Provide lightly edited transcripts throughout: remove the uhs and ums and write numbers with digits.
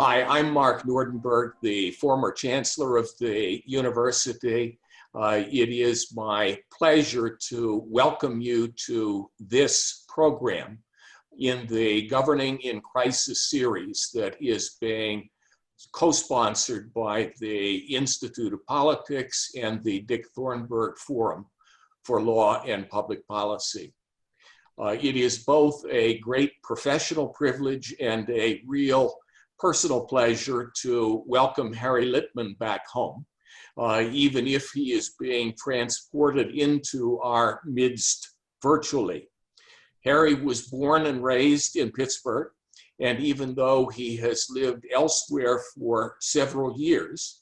Hi, I'm Mark Nordenberg, the former chancellor of the university. It is my pleasure to welcome you to this program in the Governing in Crisis series that is being co-sponsored by the Institute of Politics and the Dick Thornburg Forum for Law and Public Policy. It is both a great professional privilege and a real personal pleasure to welcome Harry Litman back home, even if he is being transported into our midst virtually. Harry was born and raised in Pittsburgh, and even though he has lived elsewhere for several years,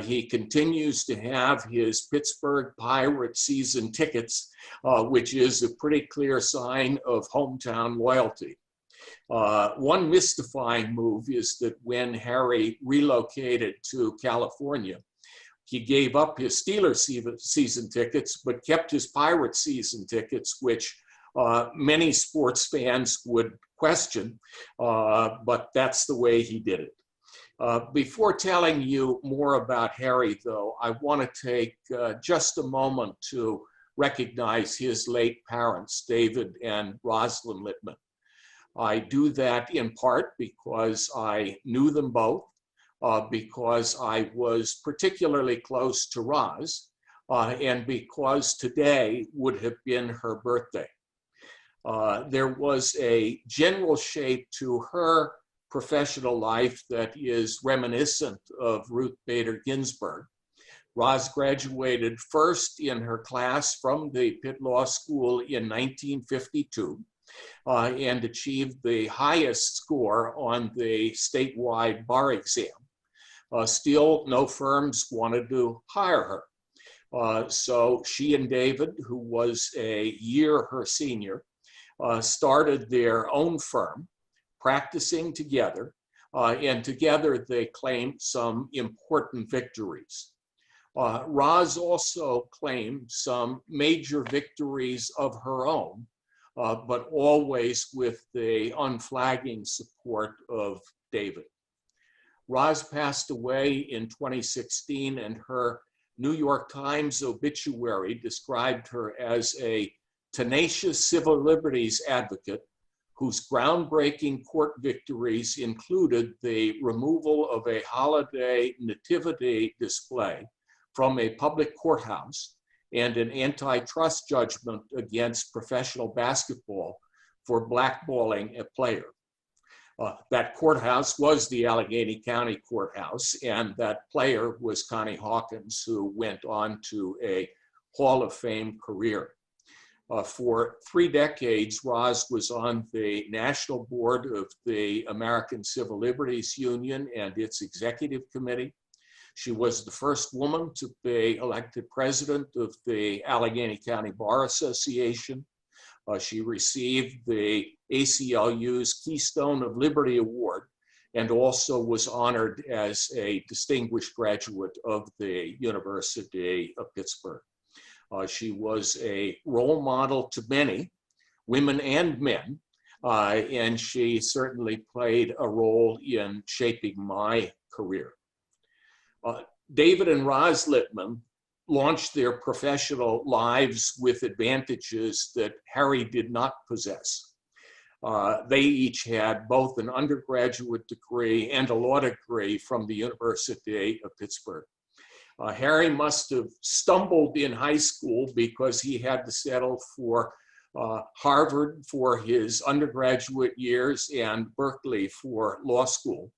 he continues to have his Pittsburgh Pirate season tickets, which is a pretty clear sign of hometown loyalty. One mystifying move is that when Harry relocated to California, he gave up his Steelers season tickets, but kept his Pirates season tickets, which many sports fans would question, but that's the way he did it. Before telling you more about Harry, though, I want to take just a moment to recognize his late parents, David and Rosalind Litman. I do that in part because I knew them both, because I was particularly close to Roz, and because today would have been her birthday. There was a general shape to her professional life that is reminiscent of Ruth Bader Ginsburg. Roz graduated first in her class from the Pitt Law School in 1952. And achieved the highest score on the statewide bar exam. Still, no firms wanted to hire her. So she and David, who was a year her senior, started their own firm, practicing together, and together they claimed some important victories. Roz also claimed some major victories of her own, but always with the unflagging support of David. Roz passed away in 2016, and her New York Times obituary described her as a tenacious civil liberties advocate whose groundbreaking court victories included the removal of a holiday nativity display from a public courthouse and an antitrust judgment against professional basketball for blackballing a player. That courthouse was the Allegheny County Courthouse, and that player was Connie Hawkins, who went on to a Hall of Fame career. For 3 decades, Roz was on the national board of the American Civil Liberties Union and its executive committee. She was the first woman to be elected president of the Allegheny County Bar Association. She received the ACLU's Keystone of Liberty Award and also was honored as a distinguished graduate of the University of Pittsburgh. She was a role model to many, women and men, and she certainly played a role in shaping my career. David and Roz Litman launched their professional lives with advantages that Harry did not possess. They each had both an undergraduate degree and a law degree from the University of Pittsburgh. Harry must have stumbled in high school because he had to settle for Harvard for his undergraduate years and Berkeley for law school.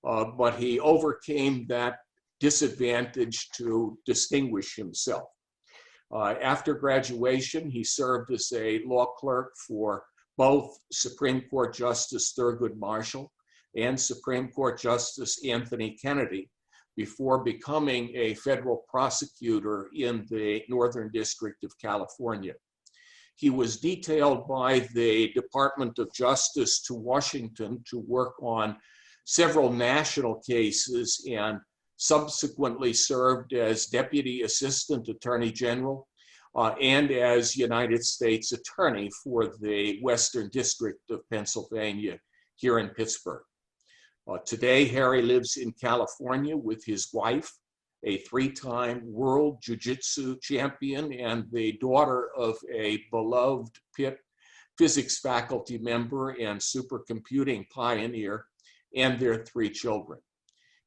But he overcame that disadvantage to distinguish himself. After graduation, he served as a law clerk for both Supreme Court Justice Thurgood Marshall and Supreme Court Justice Anthony Kennedy before becoming a federal prosecutor in the Northern District of California. He was detailed by the Department of Justice to Washington to work on several national cases and subsequently served as Deputy Assistant Attorney General and as United States Attorney for the Western District of Pennsylvania here in Pittsburgh. Today, Harry lives in California with his wife, a 3-time world jiu-jitsu champion and the daughter of a beloved Pitt physics faculty member and supercomputing pioneer, and their 3 children.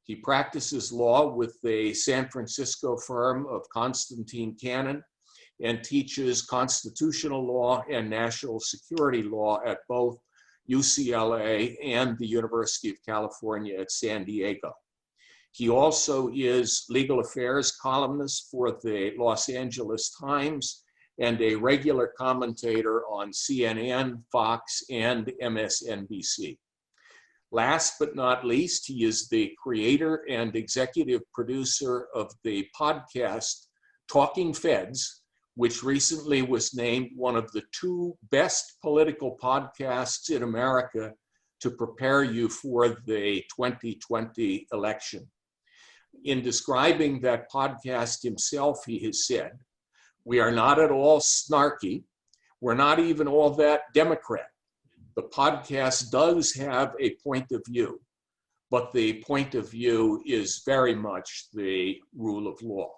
He practices law with the San Francisco firm of Constantine Cannon and teaches constitutional law and national security law at both UCLA and the University of California at San Diego. He also is legal affairs columnist for the Los Angeles Times and a regular commentator on CNN, Fox, and MSNBC. Last but not least, he is the creator and executive producer of the podcast Talking Feds, which recently was named one of the 2 best political podcasts in America to prepare you for the 2020 election. In describing that podcast himself, he has said, "We are not at all snarky. We're not even all that Democrat. The podcast does have a point of view, but the point of view is very much the rule of law."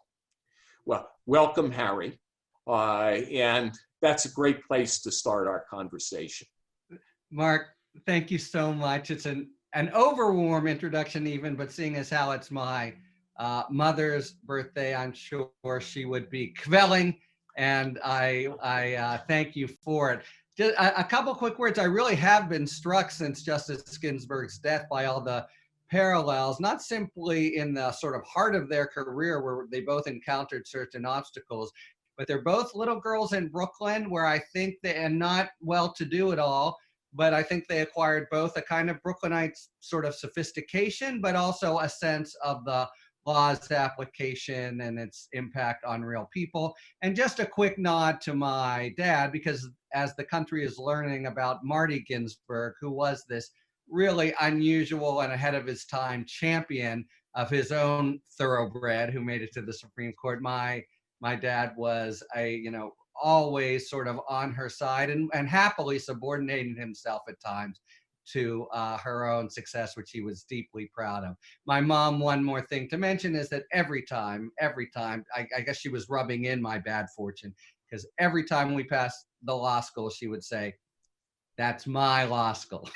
Well, welcome, Harry. And that's a great place to start our conversation. Mark, thank you so much. It's an overwarm introduction even, but seeing as how it's my mother's birthday, I'm sure she would be quelling, and I thank you for it. Just a couple quick words. I really have been struck since Justice Ginsburg's death by all the parallels, not simply in the sort of heart of their career where they both encountered certain obstacles, but they're both little girls in Brooklyn where I think and not well-to-do at all, but I think they acquired both a kind of Brooklynite sort of sophistication, but also a sense of the law's application and its impact on real people. And just a quick nod to my dad, because as the country is learning about Marty Ginsburg, who was this really unusual and ahead of his time champion of his own thoroughbred who made it to the Supreme Court, my dad was always sort of on her side and happily subordinating himself at times to her own success, which he was deeply proud of. My mom, one more thing to mention is that every time, I guess she was rubbing in my bad fortune, because every time we passed the law school, she would say, "That's my law school."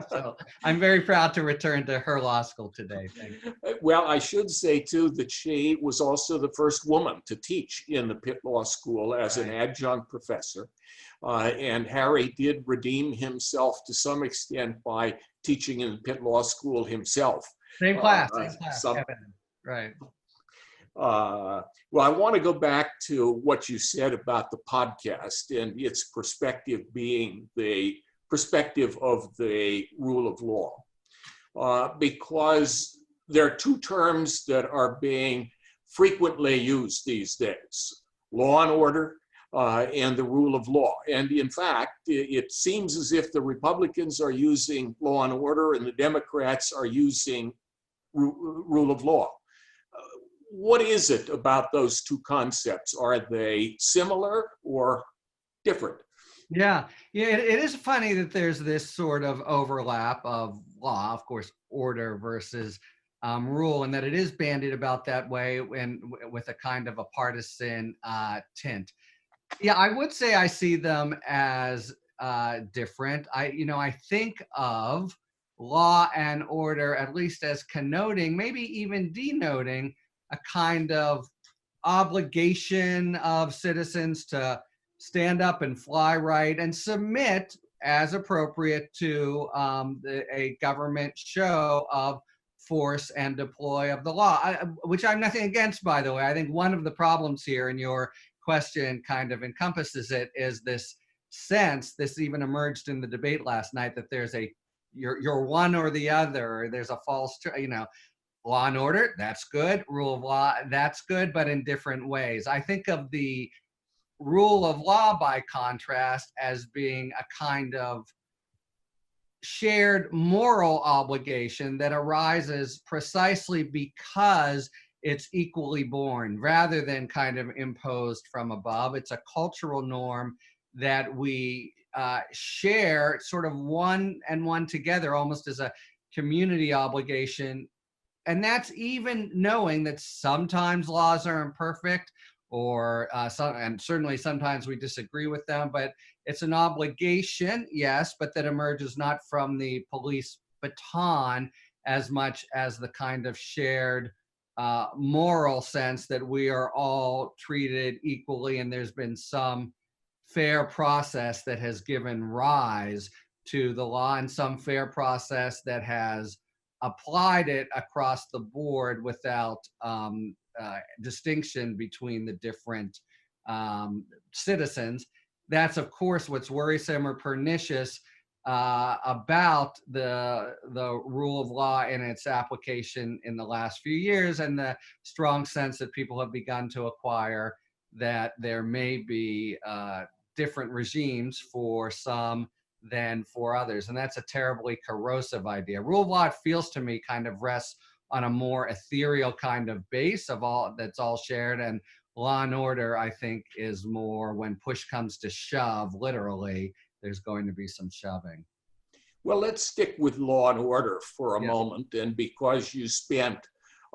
So I'm very proud to return to her law school today. Thank you. Well, I should say, too, that she was also the first woman to teach in the Pitt Law School as an adjunct professor. And Harry did redeem himself to some extent by teaching in the Pitt Law School himself. Same class. Right. Well, I want to go back to what you said about the podcast and its perspective being the perspective of the rule of law, because there are 2 terms that are being frequently used these days: law and order and the rule of law. And in fact, it seems as if the Republicans are using law and order and the Democrats are using rule of law. What is it about those 2 concepts? Are they similar or different? Yeah, it is funny that there's this sort of overlap of law, of course, order versus rule, and that it is bandied about that way and with a kind of a partisan tint. Yeah, I would say I see them as different. I think of law and order at least as connoting, maybe even denoting, a kind of obligation of citizens to stand up and fly right and submit as appropriate to a government show of force and deploy of the law, which I'm nothing against, by the way. I think one of the problems here, and your question kind of encompasses it, is this sense, this even emerged in the debate last night, that there's you're one or the other, or there's a false, law and order, that's good. Rule of law, that's good, but in different ways. I think of the rule of law, by contrast, as being a kind of shared moral obligation that arises precisely because it's equally born rather than kind of imposed from above. It's a cultural norm that we share, sort of one and one together, almost as a community obligation. And that's even knowing that sometimes laws are imperfect, or and certainly sometimes we disagree with them, but it's an obligation, yes, but that emerges not from the police baton as much as the kind of shared moral sense that we are all treated equally, and there's been some fair process that has given rise to the law, and some fair process that has applied it across the board without distinction between the different citizens. That's, of course, what's worrisome or pernicious about the rule of law and its application in the last few years, and the strong sense that people have begun to acquire that there may be different regimes for some than for others. And that's a terribly corrosive idea. Rule of law, it feels to me, kind of rests on a more ethereal kind of base of all that's all shared. And law and order, I think, is more when push comes to shove, literally, there's going to be some shoving. Well, let's stick with law and order for a Yes. moment. And because you spent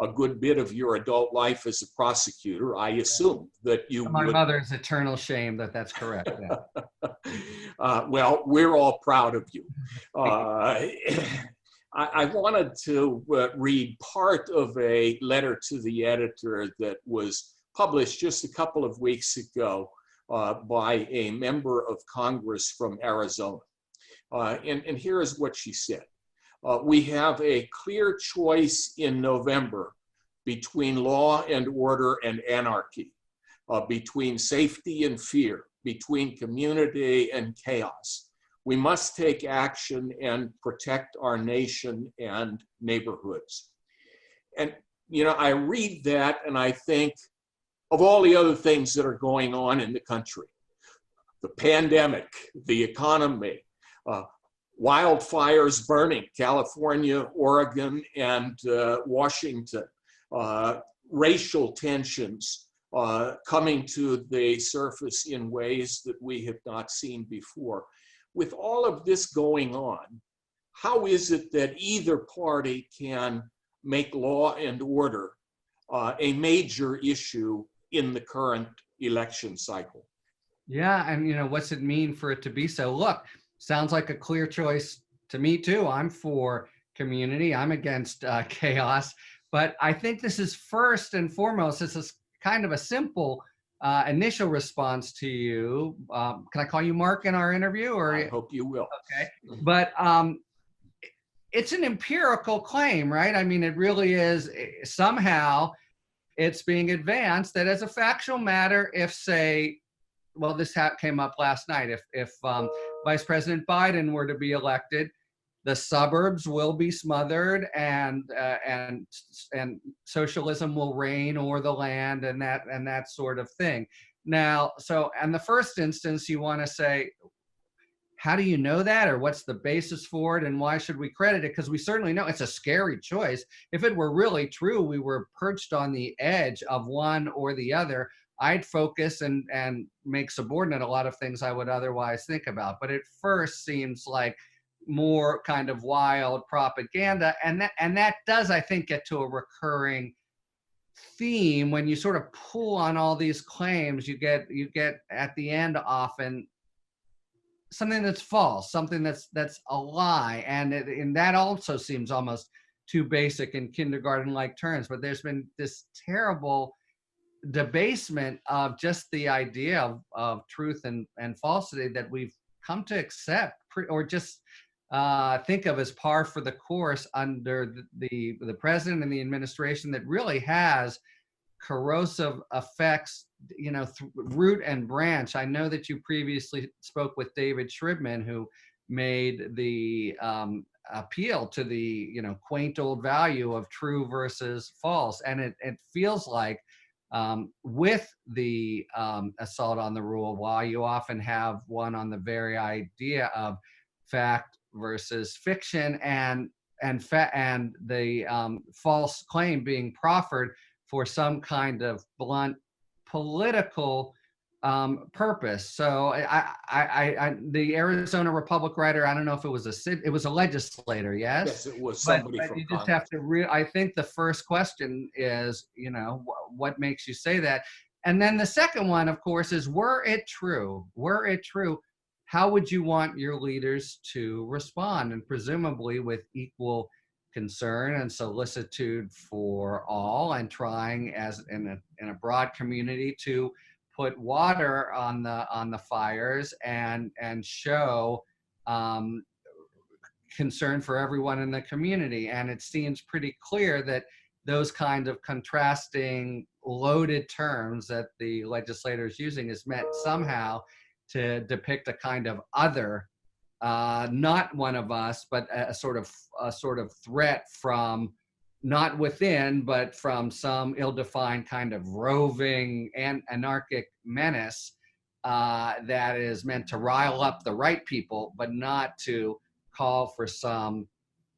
a good bit of your adult life as a prosecutor, I assume that you My would. mother's eternal shame that that's correct. Yeah. Well, we're all proud of you. I wanted to read part of a letter to the editor that was published just a couple of weeks ago by a member of Congress from Arizona. And here is what she said. We have a clear choice in November between law and order and anarchy, between safety and fear, between community and chaos. We must take action and protect our nation and neighborhoods. And, you know, I read that and I think of all the other things that are going on in the country: the pandemic, the economy, wildfires burning California, Oregon, and Washington, racial tensions coming to the surface in ways that we have not seen before. With all of this going on, how is it that either party can make law and order a major issue in the current election cycle? Yeah, and you know, what's it mean for it to be so? Look, sounds like a clear choice to me too. I'm for community. I'm against chaos. But I think this is first and foremost, this is kind of a simple initial response to you. Can I call you Mark in our interview? Or I hope you will. Okay, but it's an empirical claim, right? I mean, it really is. Somehow it's being advanced that as a factual matter, if, say, well, this came up last night, if Vice President Biden were to be elected, the suburbs will be smothered, and socialism will reign o'er the land, and that sort of thing. Now, so in the first instance, you want to say, how do you know that, or what's the basis for it, and why should we credit it? Because we certainly know it's a scary choice. If it were really true, we were perched on the edge of one or the other, I'd focus and make subordinate a lot of things I would otherwise think about. But it first seems like more kind of wild propaganda, and that does, I think, get to a recurring theme. When you sort of pull on all these claims, you get at the end often something that's false, something that's a lie, and that also seems almost too basic in kindergarten-like terms. But there's been this terrible debasement of just the idea of truth and falsity that we've come to accept, or just think of as par for the course under the president and the administration, that really has corrosive effects, you know, root and branch. I know that you previously spoke with David Shribman, who made the appeal to the, you know, quaint old value of true versus false. And it feels like with the assault on the rule of law, you often have one on the very idea of fact versus fiction, and the false claim being proffered for some kind of blunt political purpose. So the Arizona Republic writer, I don't know if it was it was a legislator, yes? Yes, it was But somebody from you just have Congress. to I think the first question is, what makes you say that? And then the second one, of course, is were it true, how would you want your leaders to respond? And presumably with equal concern and solicitude for all, and trying as in a broad community to put water on the fires and show concern for everyone in the community. And it seems pretty clear that those kinds of contrasting loaded terms that the legislator is using is meant somehow to depict a kind of other, not one of us, but a sort of threat from not within, but from some ill-defined kind of roving and anarchic menace that is meant to rile up the right people, but not to call for some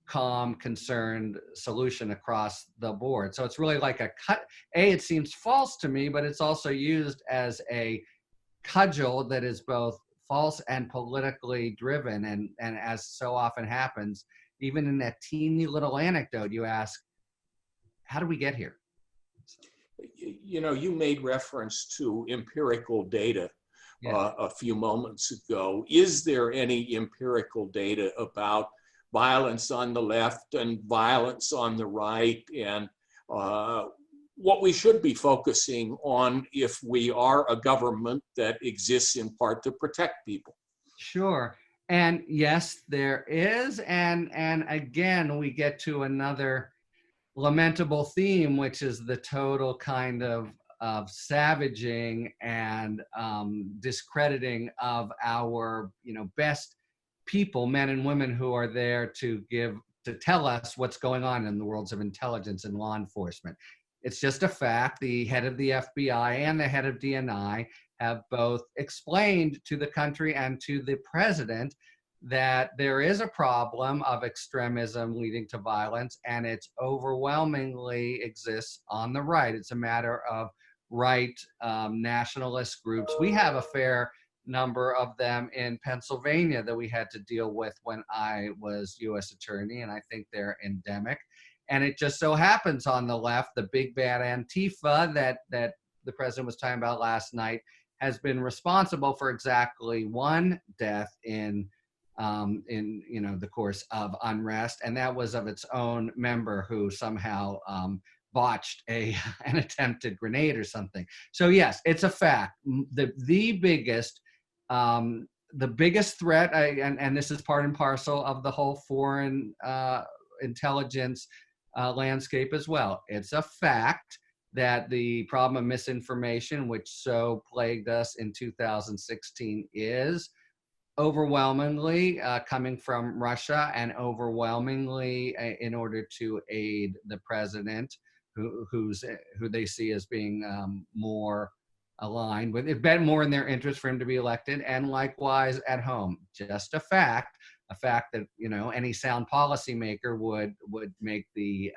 calm, concerned solution across the board. So it's really like a cut. It seems false to me, but it's also used as a cudgel that is both false and politically driven. And as so often happens, even in that teeny little anecdote, you ask, how do we get here? You made reference to empirical data Yeah. a few moments ago. Is there any empirical data about violence on the left and violence on the right, and what we should be focusing on if we are a government that exists in part to protect people? Sure. And yes, there is. And again, we get to another lamentable theme, which is the total kind of savaging and discrediting of our best people, men and women who are there to tell us what's going on in the worlds of intelligence and law enforcement. It's just a fact. The head of the FBI and the head of DNI have both explained to the country and to the president that there is a problem of extremism leading to violence, and it overwhelmingly exists on the right. It's a matter of right nationalist groups. We have a fair number of them in Pennsylvania that we had to deal with when I was U.S. attorney, and I think they're endemic. And it just so happens on the left, the big bad Antifa that the president was talking about last night has been responsible for exactly one death in the course of unrest, and that was of its own member who somehow botched an attempted grenade or something. So yes, it's a fact. The biggest threat, and this is part and parcel of the whole foreign intelligence landscape as well. It's a fact that the problem of misinformation, which so plagued us in 2016, is overwhelmingly coming from Russia, and overwhelmingly in order to aid the president, who they see as being more aligned with it, more in their interest for him to be elected, and likewise at home. Just a fact that any sound policymaker would make the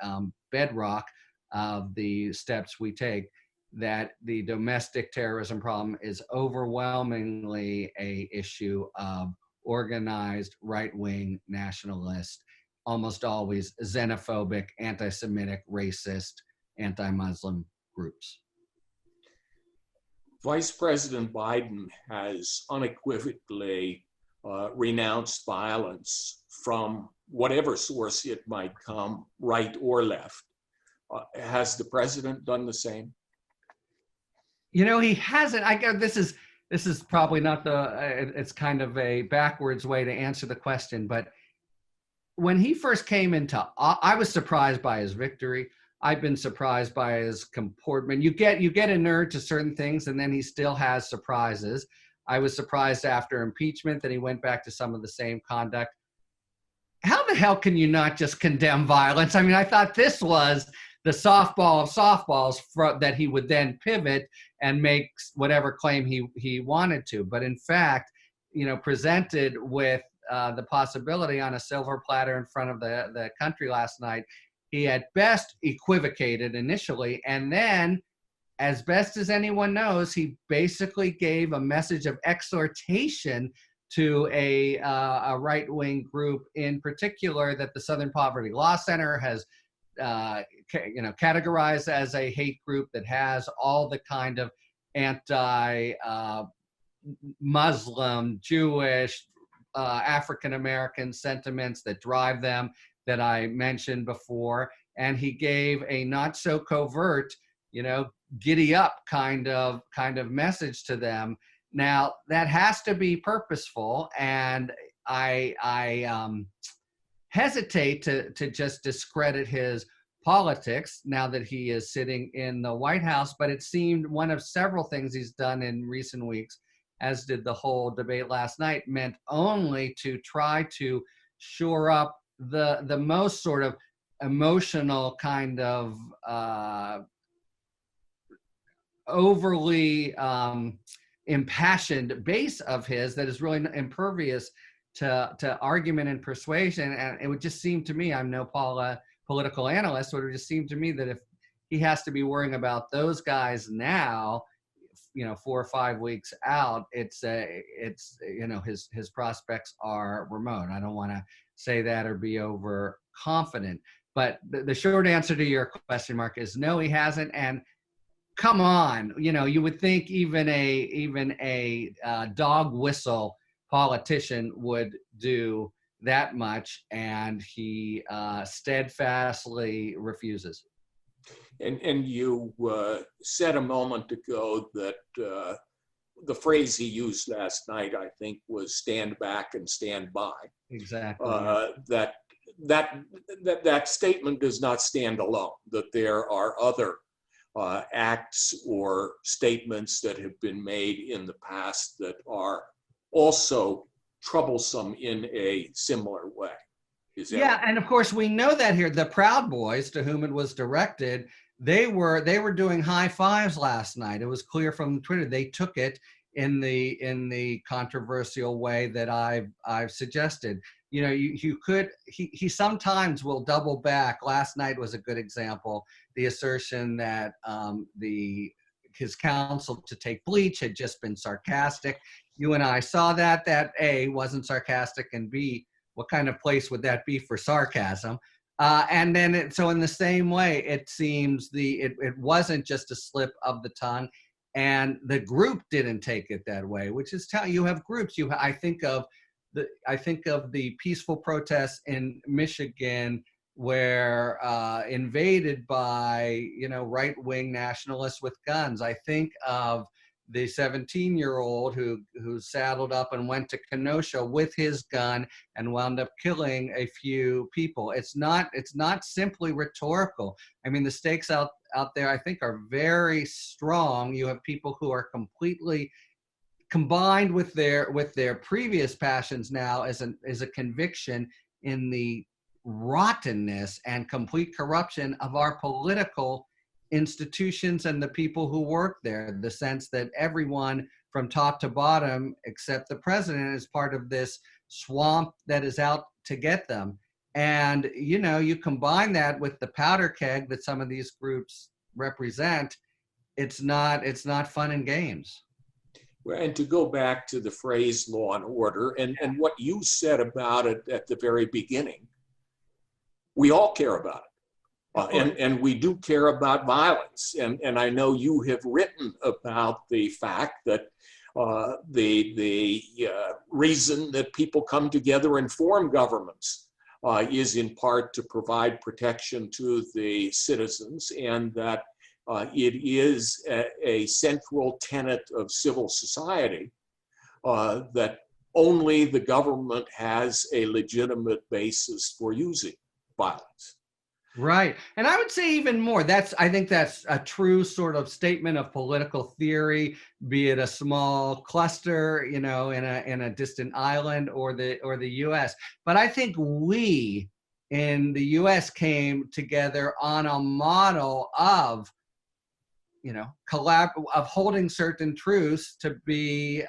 bedrock of the steps we take, that the domestic terrorism problem is overwhelmingly a issue of organized right-wing nationalist, almost always xenophobic, anti-Semitic, racist, anti-Muslim groups. Vice President Biden has unequivocally renounced violence from whatever source it might come, right or left. Has the president done the same? He hasn't. This is probably not it's kind of a backwards way to answer the question, but when he first came into, I was surprised by his victory. I've been surprised by his comportment. You get inured to certain things, and then he still has surprises. I was surprised after impeachment that he went back to some of the same conduct. How the hell can you not just condemn violence? I mean, I thought this was the softball of softballs that he would then pivot and make whatever claim he wanted to. But in fact, presented with the possibility on a silver platter in front of the country last night, he at best equivocated initially, and then as best as anyone knows, he basically gave a message of exhortation to a right-wing group in particular that the Southern Poverty Law Center has categorized as a hate group that has all the kind of anti-Muslim, Jewish, African-American sentiments that drive them that I mentioned before. And he gave a not so covert, giddy up kind of message to them. Now that has to be purposeful, and I hesitate to just discredit his politics now that he is sitting in the White House, but it seemed one of several things he's done in recent weeks, as did the whole debate last night, meant only to try to shore up the most sort of emotional kind of overly impassioned base of his that is really impervious to argument and persuasion. And it would just seem to me, I'm no political analyst, but it would just seem to me that if he has to be worrying about those guys now, 4 or 5 weeks out, it's his prospects are remote. I don't want to say that or be overconfident, but the short answer to your question, Mark, is no, he hasn't. And come on, you would think even a dog whistle politician would do that much, and he steadfastly refuses. And you said a moment ago that the phrase he used last night, I think, was "stand back and stand by." Exactly. That statement does not stand alone. That there are other acts or statements that have been made in the past that are also troublesome in a similar way. Yeah, and of course we know that here, the Proud Boys, to whom it was directed, they were doing high fives last night. It was clear from Twitter they took it in the controversial way that I've suggested. He sometimes will double back. Last night was a good example. The assertion that his counsel to take bleach had just been sarcastic. You and I saw that A, wasn't sarcastic, and B, what kind of place would that be for sarcasm? And then so in the same way, it seems it wasn't just a slip of the tongue, and the group didn't take it that way, which is you have groups. I think of the peaceful protests in Michigan were invaded by right-wing nationalists with guns. I think of the 17-year-old who saddled up and went to Kenosha with his gun and wound up killing a few people. It's not simply rhetorical. I mean, the stakes out there, I think, are very strong. You have people who are completely combined with their previous passions now as a conviction in the rottenness and complete corruption of our political institutions and the people who work there. The sense that everyone from top to bottom, except the president, is part of this swamp that is out to get them. And you combine that with the powder keg that some of these groups represent, it's not fun and games. And to go back to the phrase law and order and what you said about it at the very beginning, we all care about it. And we do care about violence. And I know you have written about the fact that the reason that people come together and form governments is in part to provide protection to the citizens, and that it is a central tenet of civil society that only the government has a legitimate basis for using violence. Right. And I would say even more, I think that's a true sort of statement of political theory, be it a small cluster, in a distant island or the US. But I think we in the US came together on a model of of holding certain truths to be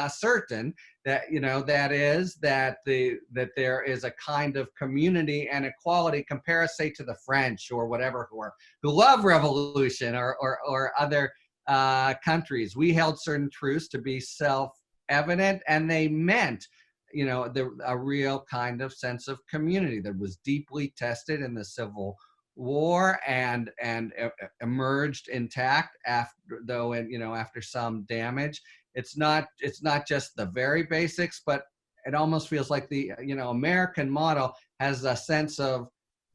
certain that, that is that there is a kind of community and equality. Compare us, say, to the French or whatever, who love revolution, or other countries. We held certain truths to be self-evident, and they meant, a real kind of sense of community that was deeply tested in the Civil War and emerged intact after some damage. It's not just the very basics, but it almost feels like the American model has a sense of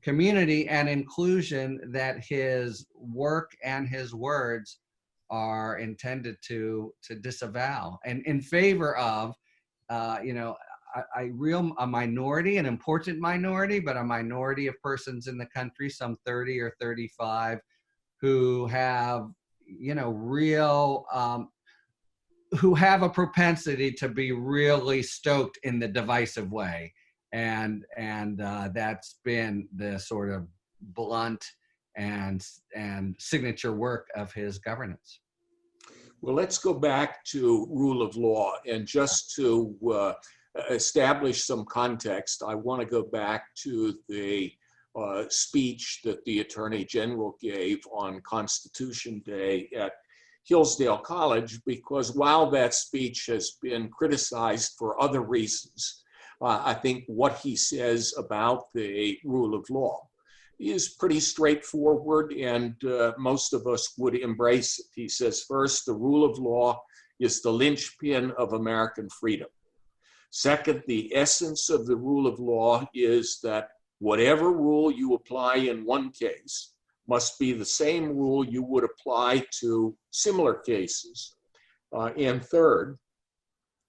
community and inclusion that his work and his words are intended to disavow, and in favor of a minority, an important minority, but a minority of persons in the country, some 30 or 35, who have, who have a propensity to be really stoked in the divisive way. And that's been the sort of blunt and signature work of his governance. Well, let's go back to rule of law, and just to establish some context, I want to go back to the speech that the Attorney General gave on Constitution Day at Hillsdale College, because while that speech has been criticized for other reasons, I think what he says about the rule of law is pretty straightforward, and most of us would embrace it. He says, first, the rule of law is the linchpin of American freedom. Second, the essence of the rule of law is that whatever rule you apply in one case must be the same rule you would apply to similar cases. And third,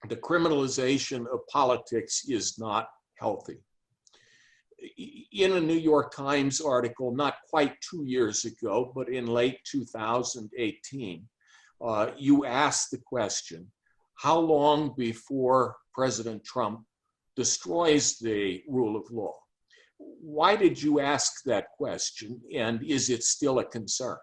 the criminalization of politics is not healthy. In a New York Times article, not quite 2 years ago, but in late 2018, you asked the question, how long before President Trump destroys the rule of law? Why did you ask that question, and is it still a concern?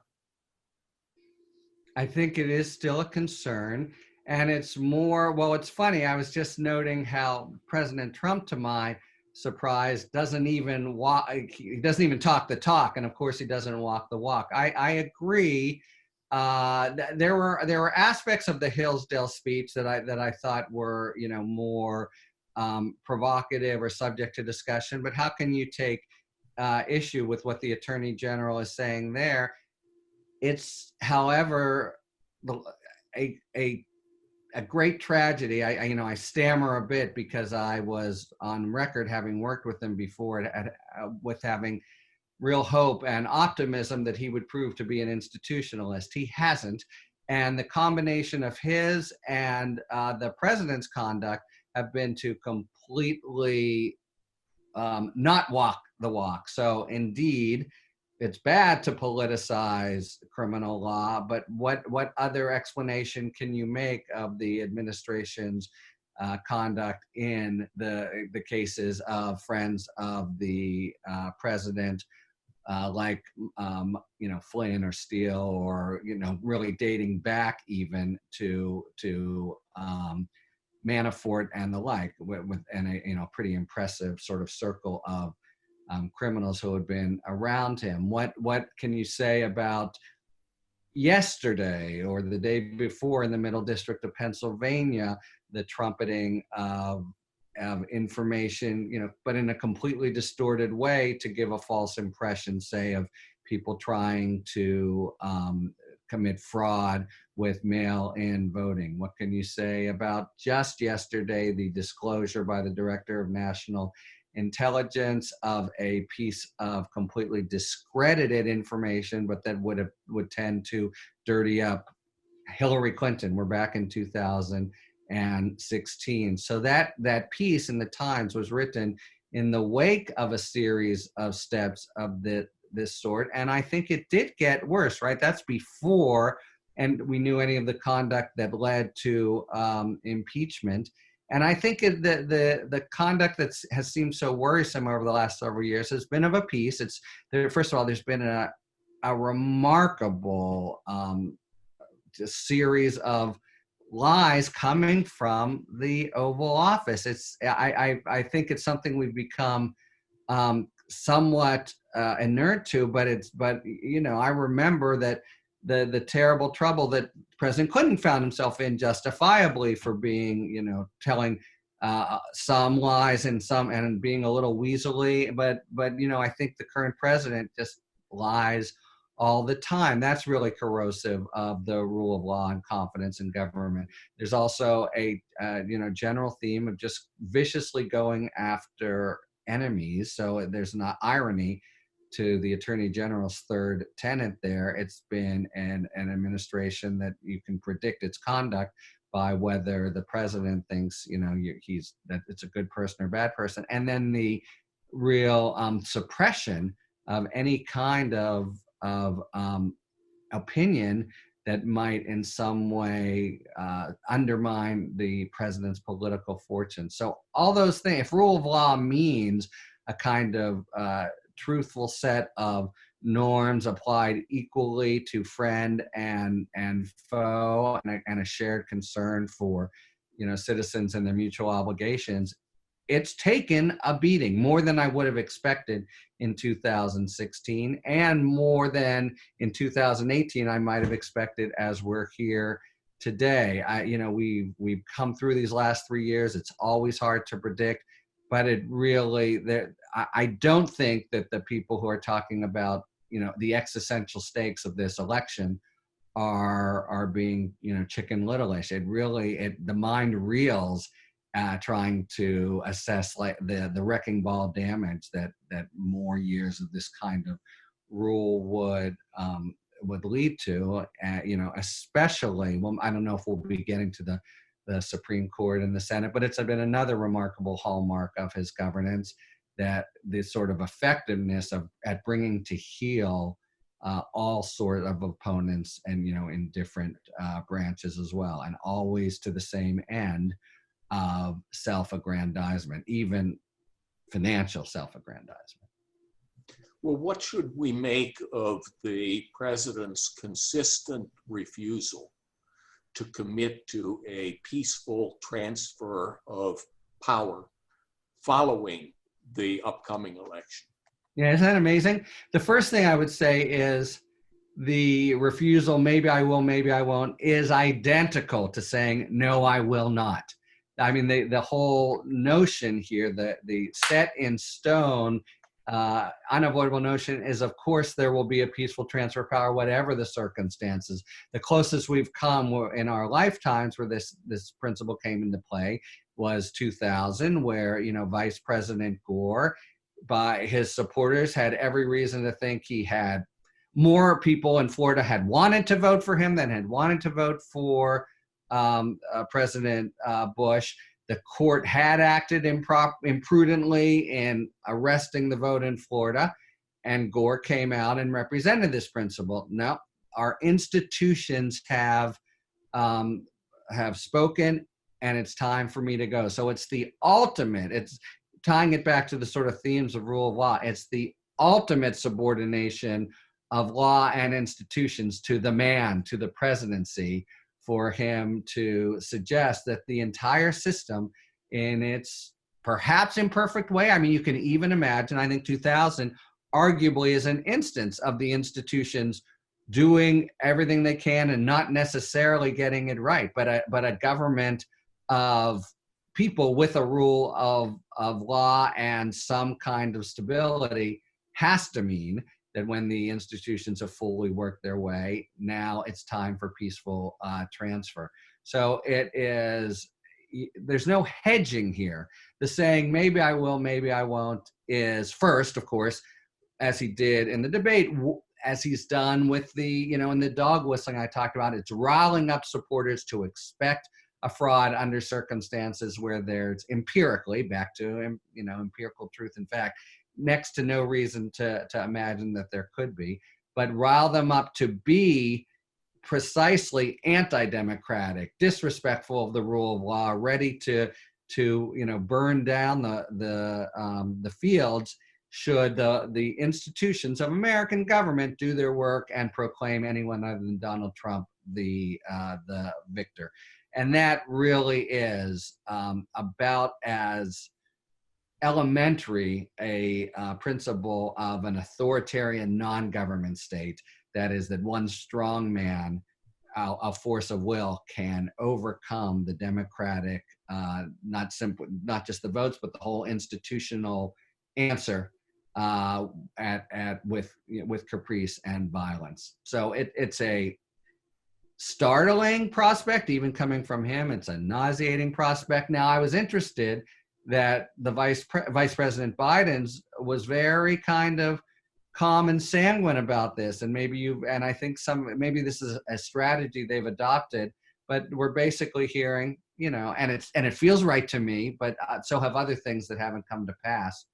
I think it is still a concern, and it's more, well, it's funny, I was just noting how President Trump, to my surprise, doesn't even talk the talk, and of course he doesn't walk the walk. I agree. There were aspects of the Hillsdale speech that I thought were more provocative or subject to discussion. But how can you take issue with what the Attorney General is saying there? It's, however, a great tragedy. I stammer a bit because I was on record, having worked with him before, with having real hope and optimism that he would prove to be an institutionalist. He hasn't. And the combination of his and the president's conduct have been to completely not walk the walk. So indeed, it's bad to politicize criminal law, but what other explanation can you make of the administration's conduct in the cases of friends of the president, like Flynn or Steele, or really dating back even to Manafort and the like, and a pretty impressive sort of circle of criminals who had been around him. What can you say about yesterday or the day before in the Middle District of Pennsylvania, the trumpeting of information, but in a completely distorted way to give a false impression, say, of people trying to commit fraud with mail-in voting? What can you say about just yesterday, the disclosure by the Director of National Intelligence of a piece of completely discredited information, but that would tend to dirty up Hillary Clinton? We're back in 2016. So that piece in the Times was written in the wake of a series of steps of this sort. And I think it did get worse, right? That's before, and we knew any of the conduct that led to impeachment. And I think the conduct that has seemed so worrisome over the last several years has been of a piece. First of all, there's been a a remarkable just series of lies coming from the Oval Office. I think it's something we've become somewhat inert to, but I remember that the terrible trouble that President Clinton found himself in justifiably for being, telling some lies and being a little weaselly, but I think the current president just lies all the time. That's really corrosive of the rule of law and confidence in government. There's also a general theme of just viciously going after enemies. So there's not irony to the Attorney General's third tenet there. It's been an administration that you can predict its conduct by whether the president thinks that it's a good person or bad person, and then the real suppression of any kind of opinion that might in some way undermine the president's political fortune. So all those things, if rule of law means a kind of truthful set of norms applied equally to friend and foe, and a shared concern for citizens and their mutual obligations, it's taken a beating, more than I would have expected in 2016, and more than in 2018 I might have expected as we're here today. We've come through these last 3 years. It's always hard to predict, but I don't think that the people who are talking about the existential stakes of this election are being Chicken Little-ish. The mind reels trying to assess like the wrecking ball damage that more years of this kind of rule would lead to. Especially, well, I don't know if we'll be getting to the Supreme Court and the Senate, but it's been another remarkable hallmark of his governance, that this sort of effectiveness at bringing to heel all sort of opponents, and in different branches as well, and always to the same end of self-aggrandizement, even financial self-aggrandizement. Well, what should we make of the president's consistent refusal to commit to a peaceful transfer of power following the upcoming election? Yeah, isn't that amazing? The first thing I would say is the refusal, maybe I will, maybe I won't, is identical to saying, no, I will not. I mean, the whole notion here, the set in stone, unavoidable notion is, of course, there will be a peaceful transfer of power, whatever the circumstances. The closest we've come in our lifetimes where this principle came into play was 2000, where, Vice President Gore, by his supporters, had every reason to think he had more people in Florida had wanted to vote for him than had wanted to vote for President Bush. The court had acted imprudently in arresting the vote in Florida, and Gore came out and represented this principle. No, our institutions have spoken, and it's time for me to go. So it's the ultimate. It's tying it back to the sort of themes of rule of law. It's the ultimate subordination of law and institutions to the man, to the presidency, for him to suggest that the entire system, in its perhaps imperfect way, I mean, you can even imagine, I think 2000 arguably is an instance of the institutions doing everything they can and not necessarily getting it right, but a government of people with a rule of law and some kind of stability has to mean that when the institutions have fully worked their way, now it's time for peaceful transfer. So there's no hedging here. The saying, maybe I will, maybe I won't, is first, of course, as he did in the debate, as he's done with in the dog whistling I talked about, it's riling up supporters to expect a fraud under circumstances where there's empirically, back to empirical truth and fact, next to no reason to imagine that there could be, but rile them up to be precisely anti-democratic, disrespectful of the rule of law, ready to burn down the fields should the institutions of American government do their work and proclaim anyone other than Donald Trump the victor. And that really is about as elementary a principle of an authoritarian non-government state, that is, that one strong man, a force of will, can overcome the democratic, not just the votes, but the whole institutional answer with caprice and violence. So it's a startling prospect, even coming from him. It's a nauseating prospect. Now, I was interested that the Vice President Biden's was very kind of calm and sanguine about this, and I think maybe this is a strategy they've adopted, but we're basically hearing, and it feels right to me, but so have other things that haven't come to pass.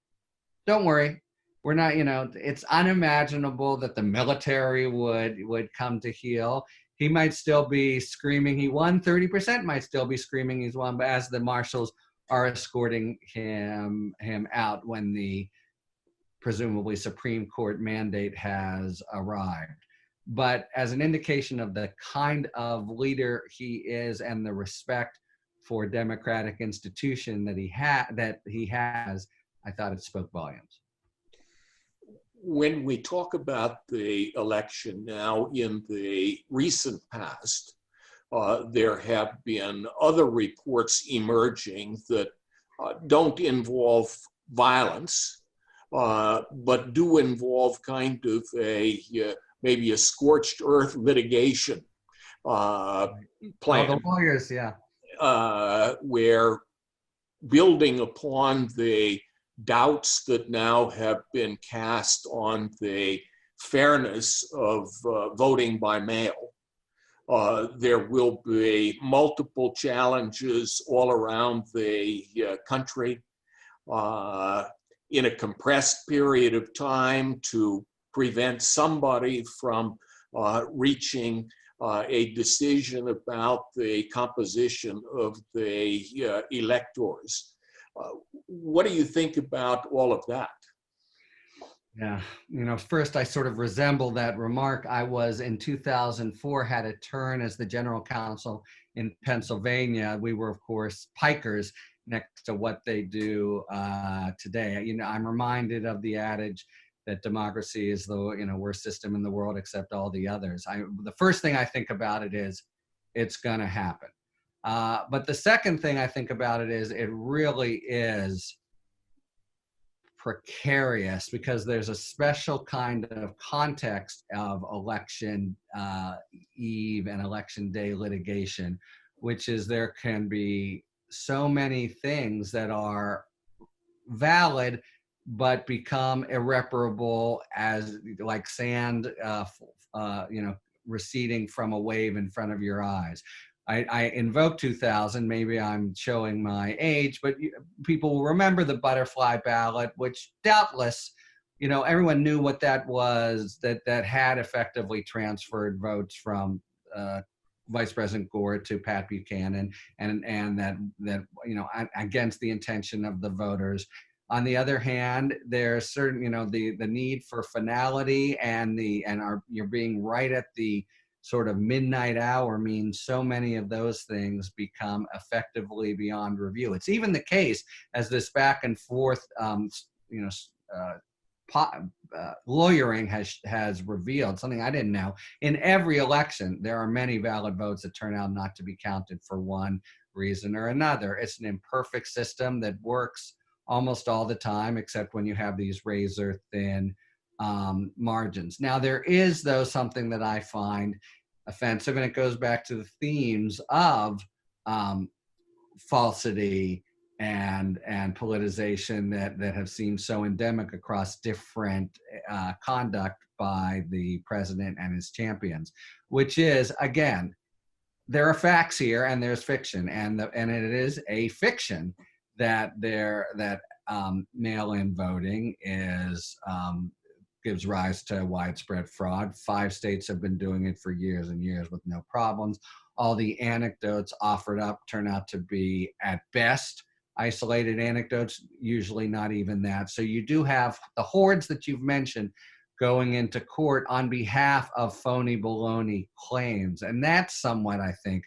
Don't worry, we're not, it's unimaginable that the military would come to heel. He might still be screaming he won, 30% might still be screaming he's won, but as the marshals are escorting him out when the presumably Supreme Court mandate has arrived. But as an indication of the kind of leader he is and the respect for democratic institution that he has, I thought it spoke volumes. When we talk about the election now, in the recent past, there have been other reports emerging that don't involve violence, but do involve kind of maybe a scorched earth litigation plan. The lawyers, yeah. Where, building upon the doubts that now have been cast on the fairness of voting by mail, there will be multiple challenges all around the country in a compressed period of time to prevent somebody from reaching a decision about the composition of the electors. What do you think about all of that? Yeah, first I sort of resemble that remark. I was in 2004, had a turn as the general counsel in Pennsylvania. We were, of course, pikers next to what they do today. I'm reminded of the adage that democracy is the worst system in the world except all the others. The first thing I think about it is it's going to happen. But the second thing I think about it is it really is precarious, because there's a special kind of context of election eve and election day litigation, which is there can be so many things that are valid but become irreparable, as like sand receding from a wave in front of your eyes. I invoke 2000, maybe I'm showing my age, but people will remember the butterfly ballot, which doubtless, everyone knew what that was, that had effectively transferred votes from Vice President Gore to Pat Buchanan, and that against the intention of the voters. On the other hand, there's certain, the need for finality you're being right at the sort of midnight hour means so many of those things become effectively beyond review. It's even the case, as this back and forth, lawyering has revealed something I didn't know. In every election, there are many valid votes that turn out not to be counted for one reason or another. It's an imperfect system that works almost all the time, except when you have these razor thin margins. Now, there is, though, something that I find offensive, and it goes back to the themes of falsity and politicization that have seemed so endemic across different conduct by the president and his champions, which is, again, there are facts here and there's fiction, and it is a fiction that mail-in voting gives rise to widespread fraud. 5 states have been doing it for years and years with no problems. All the anecdotes offered up turn out to be, at best, isolated anecdotes, usually not even that. So you do have the hordes that you've mentioned going into court on behalf of phony baloney claims. And that's somewhat, I think,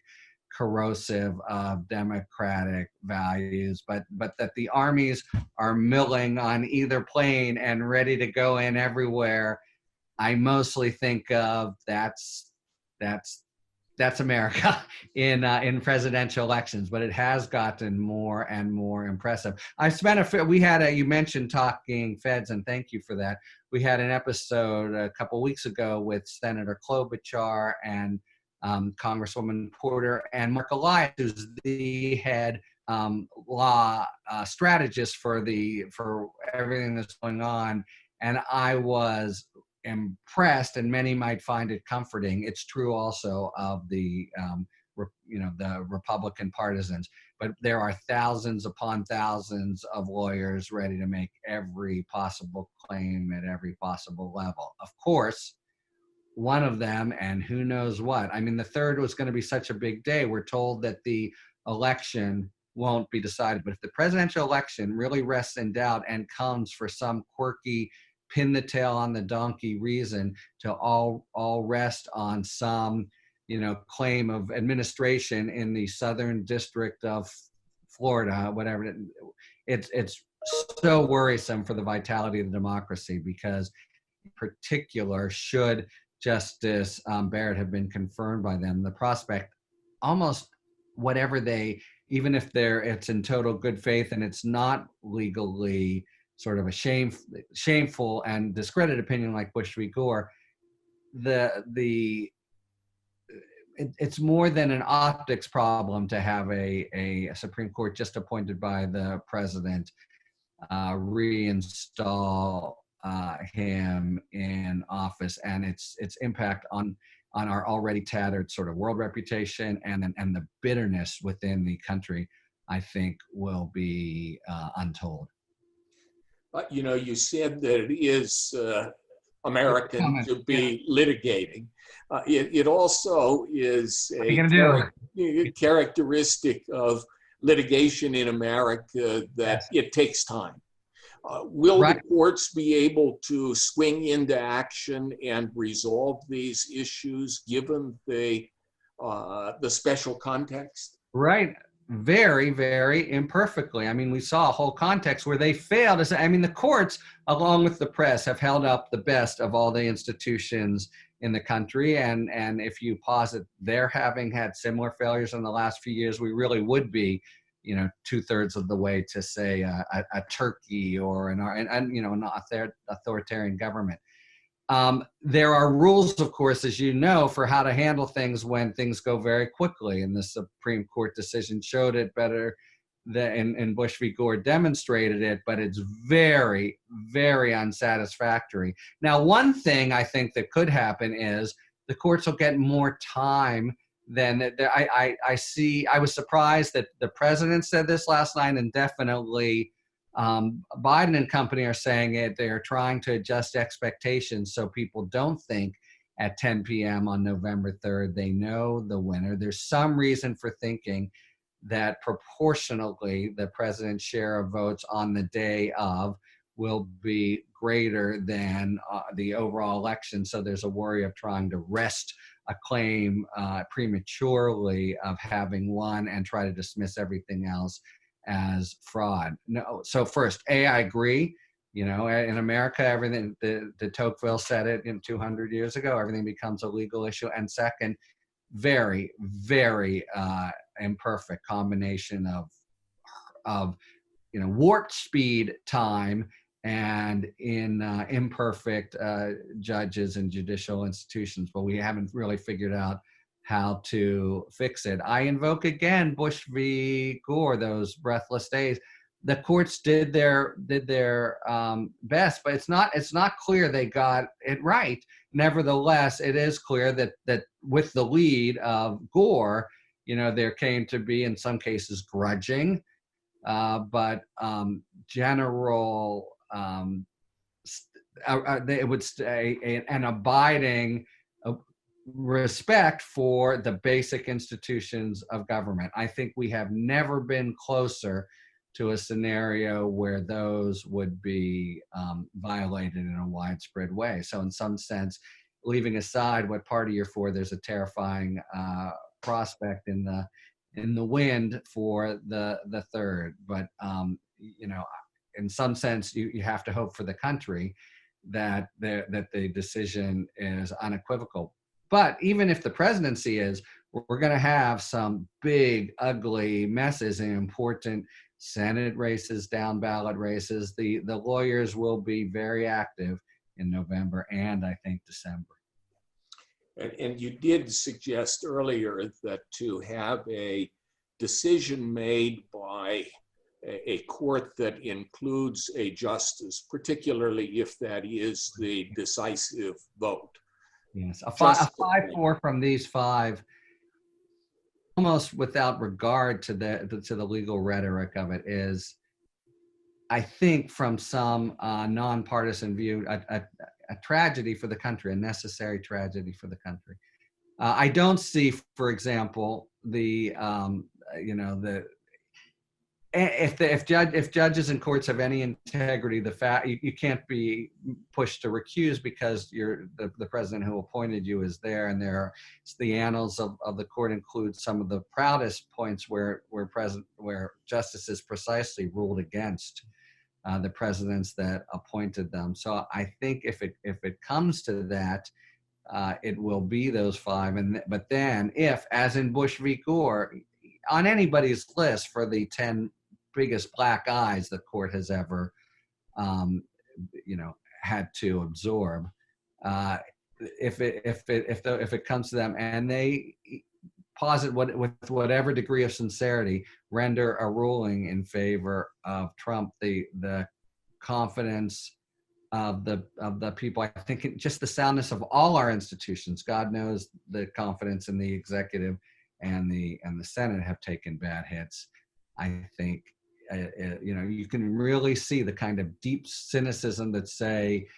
corrosive of democratic values, but that the armies are milling on either plane and ready to go in everywhere. I mostly think of that's America in presidential elections, but it has gotten more and more impressive. You mentioned talking feds, and thank you for that. We had an episode a couple weeks ago with Senator Klobuchar and Congresswoman Porter and Mark Elias, who's the head law strategist for everything that's going on. And I was impressed, and many might find it comforting. It's true also of the Republican partisans, but there are thousands upon thousands of lawyers ready to make every possible claim at every possible level. Of course, one of them, and who knows what. I mean, the third was going to be such a big day. We're told that the election won't be decided, but if the presidential election really rests in doubt and comes for some quirky pin the tail on the donkey reason to all rest on some, claim of administration in the Southern District of Florida, whatever, it's so worrisome for the vitality of the democracy, because in particular, should Justice Barrett have been confirmed by them, the prospect, almost whatever even if it's in total good faith and it's not legally sort of a shameful and discredited opinion like Bush v. Gore, it's more than an optics problem to have a Supreme Court just appointed by the president reinstall him in office, and its impact on our already tattered sort of world reputation and the bitterness within the country, I think, will be untold. You said that it is American to be litigating. It also is a characteristic of litigation in America that it takes time. Will the courts be able to swing into action and resolve these issues given the special context? Right. Very, very imperfectly. I mean, we saw a whole context where they failed to say, I mean, the courts, along with the press, have held up the best of all the institutions in the country. And if you posit they're having had similar failures in the last few years, we really would be, 2/3 of the way to say a Turkey or an authoritarian government. There are rules, of course, as you know, for how to handle things when things go very quickly. And the Supreme Court decision showed it better than Bush v. Gore demonstrated it, but it's very, very unsatisfactory. Now, one thing I think that could happen is the courts will get more time than I was surprised that the president said this last night, and definitely Biden and company are saying it. They are trying to adjust expectations so people don't think at 10 p.m. on November 3rd they know the winner. There's some reason for thinking that proportionally the president's share of votes on the day of will be greater than the overall election. So there's a worry of trying to wrest a claim prematurely of having won and try to dismiss everything else as fraud. No. So first, I agree. In America, everything, the Tocqueville said it 200 years ago, everything becomes a legal issue. And second, very, very imperfect combination of warp speed time and in imperfect judges and judicial institutions, but we haven't really figured out how to fix it. I invoke again Bush v. Gore, those breathless days. The courts did their best, but it's not clear they got it right. Nevertheless, it is clear that with the lead of Gore, there came to be in some cases grudging, but general it would stay an abiding respect for the basic institutions of government. I think we have never been closer to a scenario where those would be violated in a widespread way. So in some sense, leaving aside what party you're for, there's a terrifying prospect in the wind for the third. But you know, in some sense, you have to hope for the country that the decision is unequivocal. But even if the presidency is, we're going to have some big, ugly messes in important Senate races, down ballot races. The lawyers will be very active in November and I think December. And you did suggest earlier that to have a decision made by a court that includes a justice, particularly if that is the decisive vote. Yes, a 5-4 from these five, almost without regard to the legal rhetoric of it, is, I think, from some nonpartisan view, a tragedy for the country, a necessary tragedy for the country. I don't see, for example, if judges and courts have any integrity, the fact you can't be pushed to recuse because the president who appointed you is there, and the annals of the court include some of the proudest points where justices precisely ruled against the presidents that appointed them. So I think if it comes to that, it will be those five. But then, if, as in Bush v. Gore, on anybody's list for the 10 biggest black eyes the court has ever, had to absorb, if it comes to them and they posit with whatever degree of sincerity render a ruling in favor of Trump, the confidence of the people, I think just the soundness of all our institutions, God knows the confidence in the executive and the Senate have taken bad hits. I think you can really see the kind of deep cynicism that, say,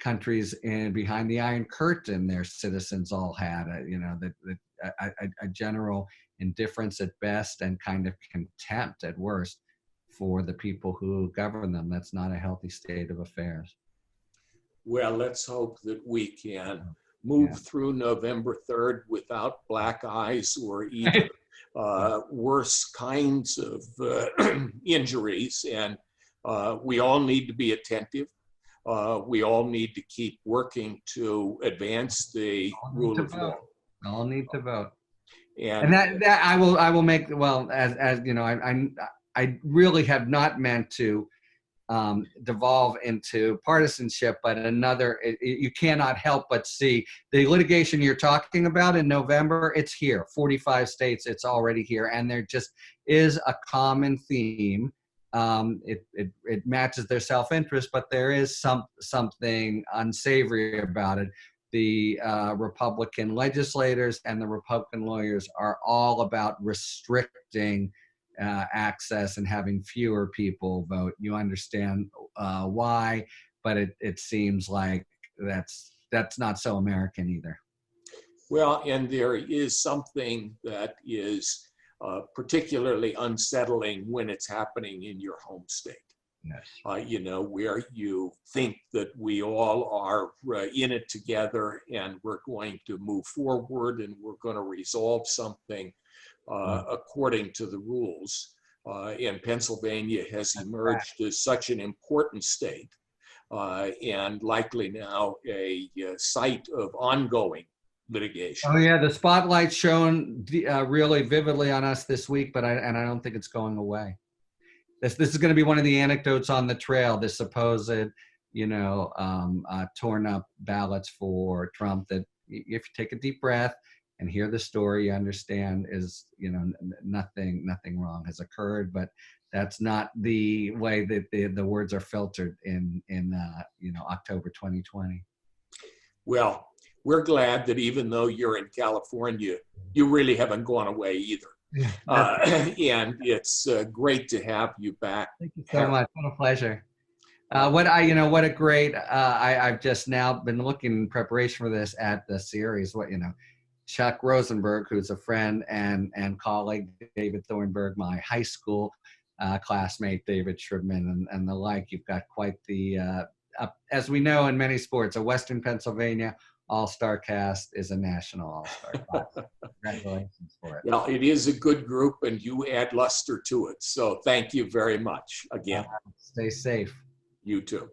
countries behind the Iron Curtain, their citizens all had, a general indifference at best and kind of contempt at worst for the people who govern them. That's not a healthy state of affairs. Well, let's hope that we can move through November 3rd without black eyes or either worse kinds of injuries. And we all need to be attentive. We all need to keep working to advance the rule of law. All need to vote. And that I will make, well, as you know, I really have not meant to devolve into partisanship, but you cannot help but see the litigation you're talking about in November. It's here, 45 states, it's already here. And there just is a common theme. It matches their self-interest, but there is something unsavory about it. The Republican legislators and the Republican lawyers are all about restricting access and having fewer people vote. You understand why, but it seems like that's not so American either. Well, and there is something that is particularly unsettling when it's happening in your home state. Yes. Where you think that we all are in it together and we're going to move forward and we're going to resolve something according to the rules. And Pennsylvania has emerged as such an important state and likely now a site of ongoing litigation. Oh yeah, the spotlight's shown really vividly on us this week, but I don't think it's going away. This is going to be one of the anecdotes on the trail, this supposed, torn up ballots for Trump, that if you take a deep breath and hear the story, you understand is, nothing wrong has occurred, but that's not the way that the words are filtered in October 2020. Well, we're glad that even though you're in California, you really haven't gone away either. And it's great to have you back. Thank you so much. What a pleasure. What a great, I've just now been looking in preparation for this at the series, Chuck Rosenberg, who's a friend and colleague, David Thornburg, my high school classmate David Shribman and the like. You've got quite the, as we know in many sports, a Western Pennsylvania all-star cast is a national all-star class. Congratulations for it. Well, it is a good group, and you add luster to it. So thank you very much again. Stay safe. You too.